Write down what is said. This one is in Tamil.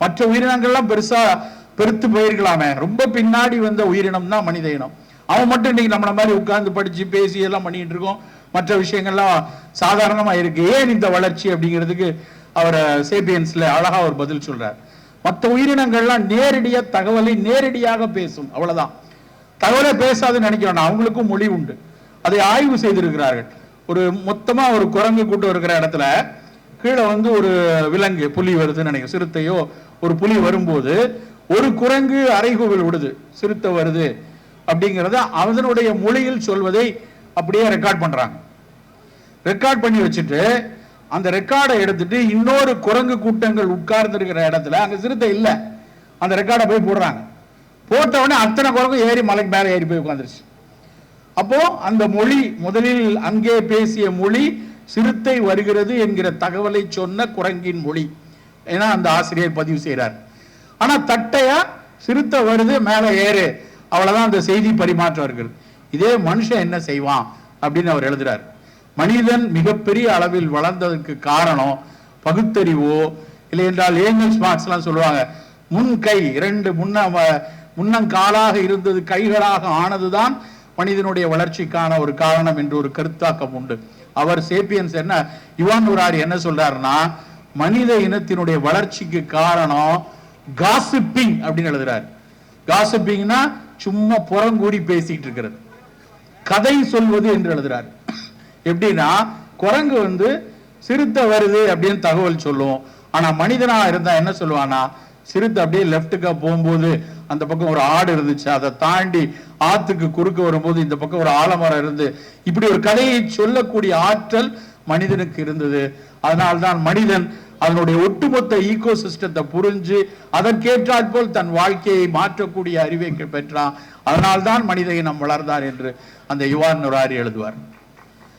மற்ற உயிரினங்கள்லாம் பெருசா பெருத்து போயிருக்கலாமே, ரொம்ப பின்னாடி வந்த உயிரினம் தான் மனித இனம். அவன் மட்டும் இன்னைக்கு நம்மள மாதிரி உட்கார்ந்து படிச்சு பேசி எல்லாம் பண்ணிட்டு இருக்கோம். மற்ற விஷயங்கள்லாம் சாதாரணமா இருக்கு. ஏன் இந்த வளர்ச்சி அப்படிங்கிறதுக்கு அவர் சேபியன்ஸ்ல அழகா ஒரு பதில் சொல்றார். மற்ற உயிரினங்கள்லாம் நேரடியா தகவலை நேரடியாக பேசும், அவ்வளவுதான். தகவலை பேசாதுன்னு நினைக்கிறோம். அவங்களுக்கும் மொழி உண்டு. அதை ஆய்வு செய்திருக்கிறார்கள். ஒரு மொத்தமா ஒரு குரங்கு கூட்டம் இருக்கிற இடத்துல கீழே ஒரு விலங்கு புலி வருதுன்னு நினைக்கிறேன், சிறுத்தையோ ஒரு புலி வரும்போது ஒரு குரங்கு அறைகூவல் விடுது, சிறுத்தை வருது அப்படிங்கிறத அதனுடைய மொழியில் சொல்வதை அப்படியே ரெக்கார்ட் பண்றாங்க. ரெக்கார்ட் பண்ணி வச்சுட்டு அந்த ரெக்கார்டை எடுத்துட்டு இன்னொரு குரங்கு கூட்டங்கள் உட்கார்ந்து இருக்கிற இடத்துல அங்க சிறுத்தை இல்லை, அந்த ரெக்கார்டை போய் போடுறாங்க. போட்ட உடனே அத்தனை குரங்கு ஏறி மலைக்கு மேலே ஏறி போய் உட்கார்ந்துருச்சு. அப்போ அந்த மொழி, முதலில் அங்கே பேசிய மொழி சிறுத்தை வருகிறது என்கிற தகவலை சொன்ன குரங்கின் மொழி, ஏன்னா அந்த ஆசிரியர் பதிவு செய்கிறார். ஆனா தட்டையா சிறுத்தை வருது மேலே ஏறு, அவ்வளவுதான் அந்த செய்தி பரிமாற்றம் இருக்கு. இதே மனுஷன் என்ன செய்வான் அப்படின்னு அவர் எழுதுறார். மனிதன் மிகப்பெரிய அளவில் வளர்ந்ததற்கு காரணம் பகுத்தறிவோ இல்லை என்றால் ஏஞ்சல்ஸ் மார்க்ஸ் எல்லாம் சொல்லுவாங்க, முன் கை இரண்டு முன்னங்காலாக இருந்தது கைகளாக ஆனதுதான் மனிதனுடைய வளர்ச்சிக்கான ஒரு காரணம் என்று ஒரு கருத்தாக்கம் உண்டு. அவர் சேப்பியன்ஸ் என்ன யுவான் ஹராரி என்ன சொல்றாருன்னா, மனித இனத்தினுடைய வளர்ச்சிக்கு காரணம் காசிப்பிங் அப்படின்னு எழுதுறாரு. காசிப்பிங்னா சும்மா புறங்கூடி பேசிட்டு இருக்கிறது, கதை சொல்வது என்று எழுதுறாரு. எப்படின்னா குரங்கு சிறுத்தை வருது அப்படின்னு தகவல் சொல்லும். ஆனா மனிதனா இருந்தா என்ன சொல்லுவானா, சிறுத்தை அப்படியே லெப்டுக்கா போகும்போது அந்த பக்கம் ஒரு ஆடு இருந்துச்சு, அதை தாண்டி ஆத்துக்கு குறுக்க வரும்போது இந்த பக்கம் ஒரு ஆலமரம் இருந்து, இப்படி ஒரு கதையை சொல்லக்கூடிய ஆற்றல் மனிதனுக்கு இருந்தது. அதனால்தான் மனிதன் அதனுடைய ஒட்டுமொத்த ஈகோ சிஸ்டத்தை புரிஞ்சு அதற்கேற்றாற் போல் தன் வாழ்க்கையை மாற்றக்கூடிய அறிவை பெற்றான். அதனால்தான் மனித இனம் வளர்ந்தார் என்று அந்த யுவான் ஹராரி எழுதுவார்.